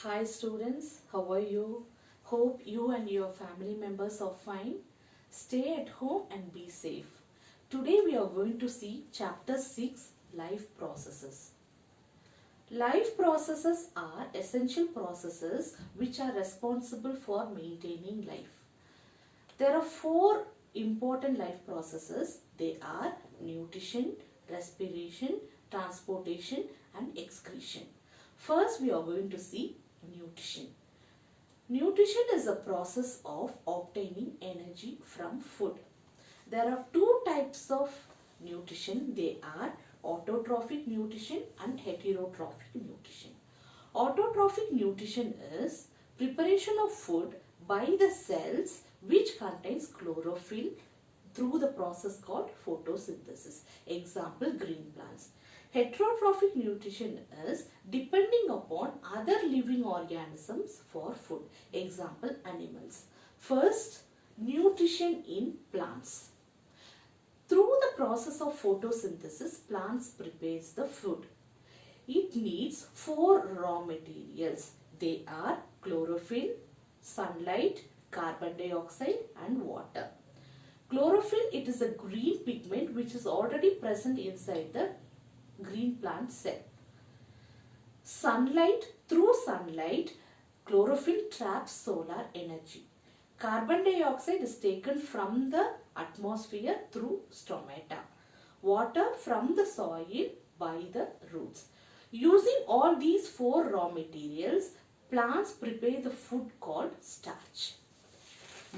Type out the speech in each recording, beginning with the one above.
Hi students, how are you? Hope you and your family members are fine. Stay at home and be safe. Today we are going to see chapter 6, Life Processes. Life processes are essential processes which are responsible for maintaining life. There are four important life processes. They are nutrition, respiration, transportation and excretion. First we are going to see nutrition. Nutrition is a process of obtaining energy from food. There are two types of nutrition. They are autotrophic nutrition and heterotrophic nutrition. Autotrophic nutrition is preparation of food by the cells which contains chlorophyll through the process called photosynthesis. Example, green plants. Heterotrophic nutrition is depending upon other living organisms for food. Example, animals. First, nutrition in plants. Through the process of photosynthesis, plants prepares the food. It needs four raw materials. They are chlorophyll, sunlight, carbon dioxide and water. Chlorophyll, it is a green pigment which is already present inside the green plant cell. Sunlight, through sunlight, chlorophyll traps solar energy. Carbon dioxide is taken from the atmosphere through stomata. Water from the soil by the roots. Using all these four raw materials, plants prepare the food called starch.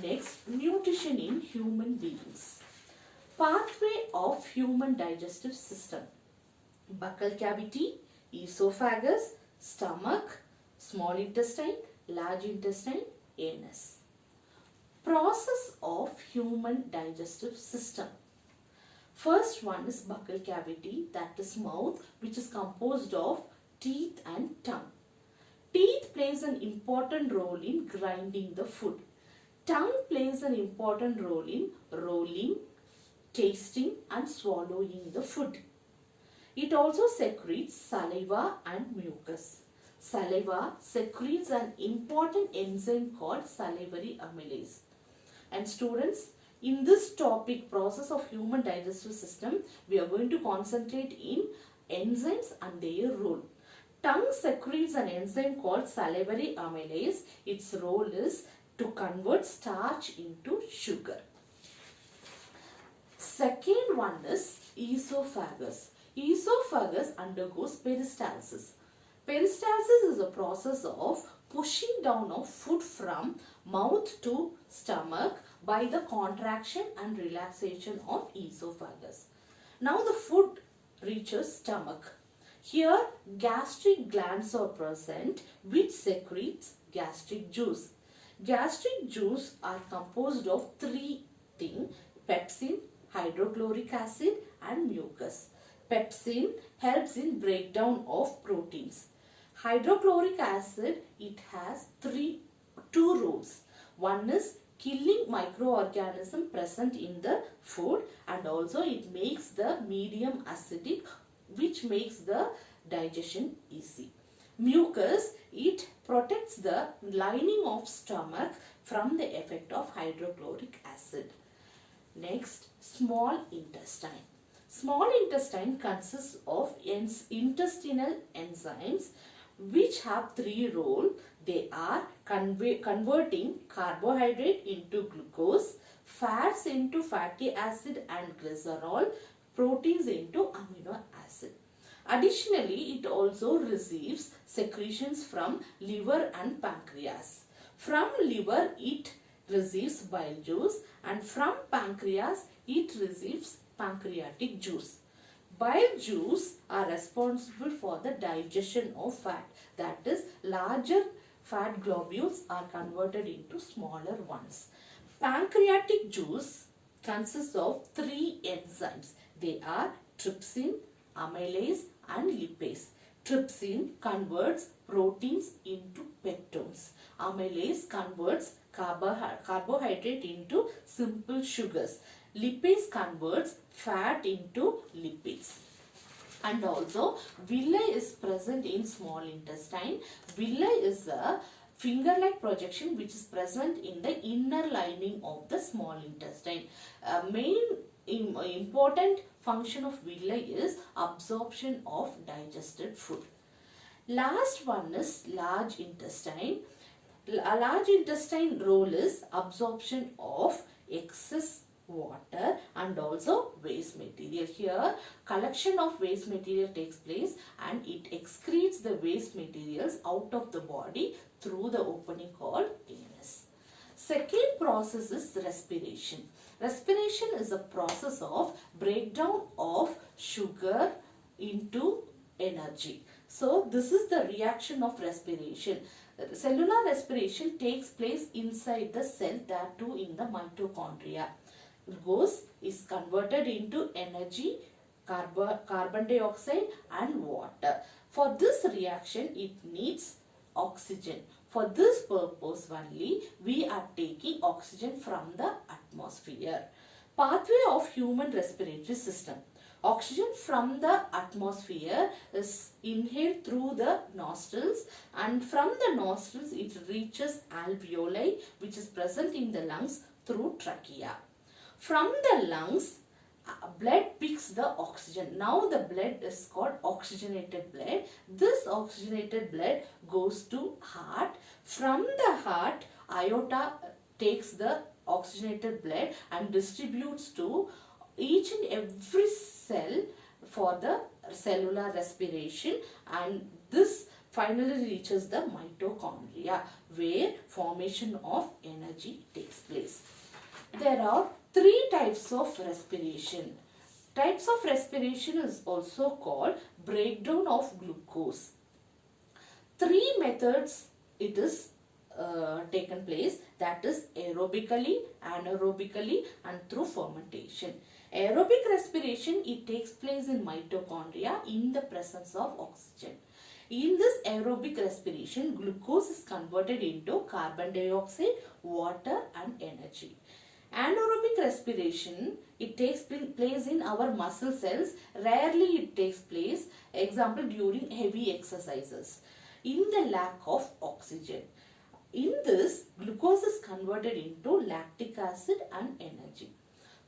Next, nutrition in human beings. Pathway of human digestive system. Buccal cavity, esophagus, stomach, small intestine, large intestine, anus. Process of human digestive system. First one is buccal cavity, that is mouth, which is composed of teeth and tongue. Teeth plays an important role in grinding the food. Tongue plays an important role in rolling, tasting and swallowing the food. It also secretes saliva and mucus. Saliva secretes an important enzyme called salivary amylase. And students, in this topic, process of human digestive system, we are going to concentrate in enzymes and their role. Tongue secretes an enzyme called salivary amylase. Its role is to convert starch into sugar. Second one is esophagus. Esophagus undergoes peristalsis. Peristalsis is a process of pushing down of food from mouth to stomach by the contraction and relaxation of esophagus. Now the food reaches stomach. Here gastric glands are present which secretes gastric juice. Gastric juice are composed of three things: pepsin, hydrochloric acid and mucus. Pepsin helps in breakdown of proteins. Hydrochloric acid, it has two roles. One is killing microorganism present in the food, and also it makes the medium acidic, which makes the digestion easy. Mucus, it protects the lining of stomach from the effect of hydrochloric acid. Next, small intestine. Small intestine consists of intestinal enzymes which have three roles. They are converting carbohydrate into glucose, fats into fatty acid and glycerol, proteins into amino acid. Additionally, it also receives secretions from liver and pancreas. From liver, it receives bile juice, and from pancreas, it receives pancreatic juice. Bile juice are responsible for the digestion of fat. That is, larger fat globules are converted into smaller ones. Pancreatic juice consists of three enzymes. They are trypsin, amylase and lipase. Trypsin converts proteins into peptones. Amylase converts carbohydrate into simple sugars. Lipase converts fat into lipids. And also villi is present in small intestine. Villi is a finger-like projection which is present in the inner lining of the small intestine. Main important function of villi is absorption of digested food. Last one is large intestine. A large intestine role is absorption of excess water and also waste material. Here collection of waste material takes place and it excretes the waste materials out of the body through the opening called anus. Second process is respiration. Respiration is a process of breakdown of sugar into energy. So this is the reaction of respiration. Cellular respiration takes place inside the cell, that too in the mitochondria. Glucose is converted into energy, carbon dioxide and water. For this reaction it needs oxygen. For this purpose only we are taking oxygen from the atmosphere. Pathway of human respiratory system. Oxygen from the atmosphere is inhaled through the nostrils, and from the nostrils it reaches alveoli which is present in the lungs through trachea. From the lungs, blood picks the oxygen. Now the blood is called oxygenated blood. This oxygenated blood goes to heart. From the heart, aorta takes the oxygenated blood and distributes to each and every cell for the cellular respiration, and this finally reaches the mitochondria where formation of energy takes place. There are three types of respiration. Types of respiration is also called breakdown of glucose. Three methods it is taken place, that is aerobically, anaerobically and through fermentation. Aerobic respiration, it takes place in mitochondria in the presence of oxygen. In this aerobic respiration, glucose is converted into carbon dioxide, water and energy. Anaerobic respiration, it takes place in our muscle cells. Rarely it takes place, example during heavy exercises, in the lack of oxygen. In this, glucose is converted into lactic acid and energy.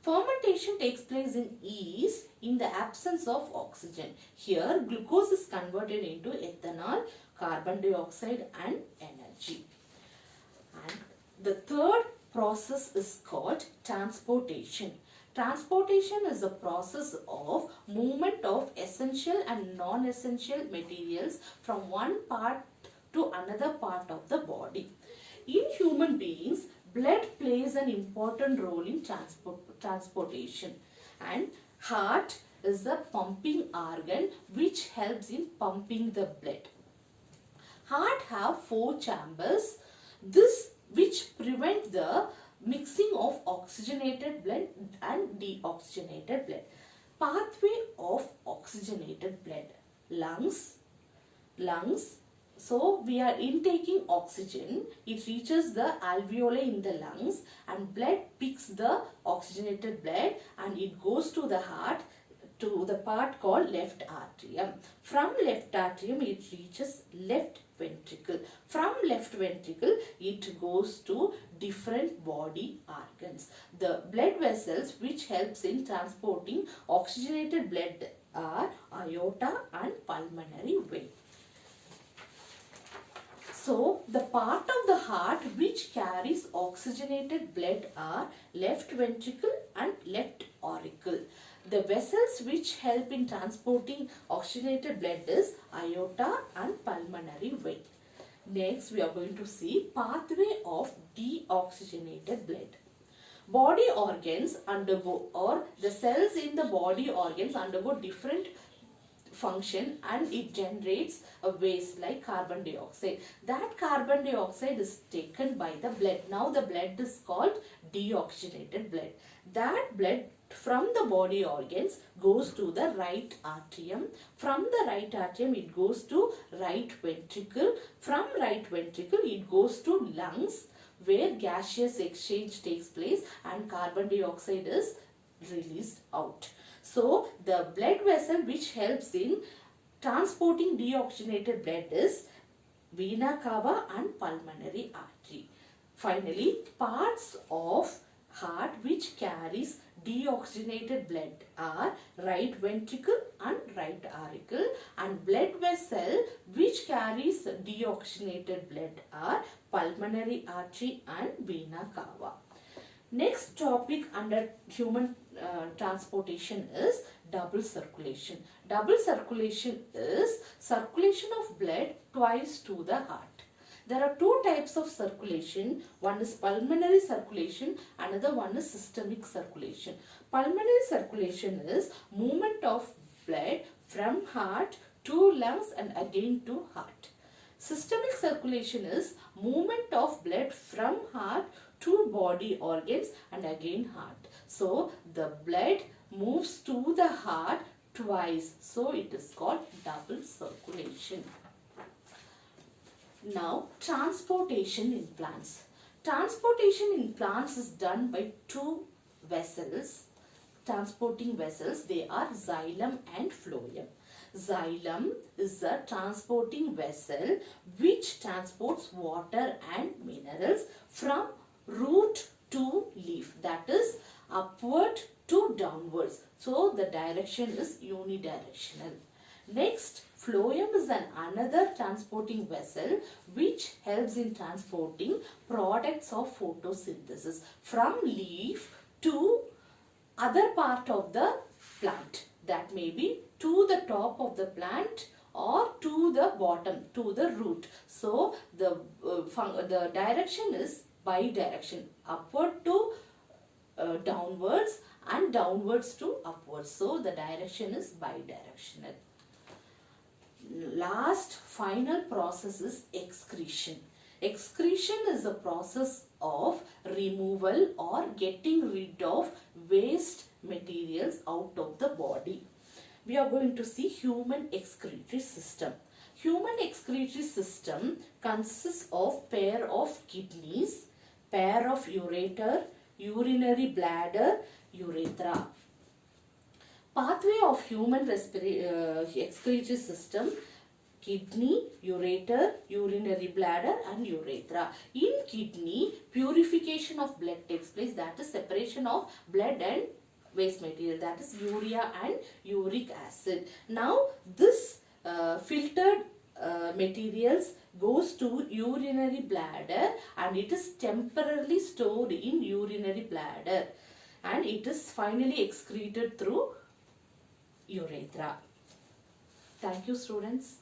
Fermentation takes place in yeast in the absence of oxygen. Here, glucose is converted into ethanol, carbon dioxide and energy. And the third process is called transportation. Transportation is a process of movement of essential and non-essential materials from one part to another part of the body. In human beings, blood plays an important role in transportation, and heart is the pumping organ which helps in pumping the blood. Heart have 4 chambers, this which prevent the mixing of oxygenated blood and deoxygenated blood. Pathway of oxygenated blood. Lungs. So we are intaking oxygen, it reaches the alveoli in the lungs and blood picks the oxygenated blood and it goes to the heart, to the part called left atrium. From left atrium it reaches left ventricle. From left ventricle it goes to different body organs. The blood vessels which helps in transporting oxygenated blood are aorta and pulmonary vein. So, the part of the heart which carries oxygenated blood are left ventricle and left auricle. The vessels which help in transporting oxygenated blood is aorta and pulmonary vein. Next, we are going to see pathway of deoxygenated blood. Body organs undergo, or the cells in the body organs undergo different function and it generates a waste like carbon dioxide. That carbon dioxide is taken by the blood. Now the blood is called deoxygenated blood. That blood from the body organs goes to the right atrium. From the right atrium it goes to right ventricle. From right ventricle it goes to lungs where gaseous exchange takes place and carbon dioxide is released out. So the blood vessel which helps in transporting deoxygenated blood is vena cava and pulmonary artery. Finally, parts of heart which carries deoxygenated blood are right ventricle and right auricle, and blood vessel which carries deoxygenated blood are pulmonary artery and vena cava. Next topic under human transportation is double circulation. Double circulation is circulation of blood twice to the heart. There are two types of circulation. One is pulmonary circulation, another one is systemic circulation. Pulmonary circulation is movement of blood from heart to lungs and again to heart. Systemic circulation is movement of blood from heart to body organs and again heart. So the blood moves to the heart twice. So it is called double circulation. Now, transportation in plants. Transportation in plants is done by two vessels, transporting vessels. They are xylem and phloem. Xylem is a transporting vessel which transports water and minerals from root to leaf, that is upward to downwards. So the direction is unidirectional. Next, phloem is another transporting vessel which helps in transporting products of photosynthesis from leaf to other part of the plant. That may be to the top of the plant or to the bottom, to the root. So the direction is bidirection, upward to downwards and downwards to upwards. So the direction is bidirectional. Last final process is excretion. Excretion is a process of removal or getting rid of waste materials out of the body. We are going to see human excretory system. Human excretory system consists of pair of kidneys, pair of ureter, urinary bladder, urethra. Pathway of human excretory system: kidney, ureter, urinary bladder and urethra. In kidney, purification of blood takes place, that is separation of blood and waste material, that is urea and uric acid. Now this filtered materials goes to urinary bladder and it is temporarily stored in urinary bladder and it is finally excreted through urethra. Thank you, students.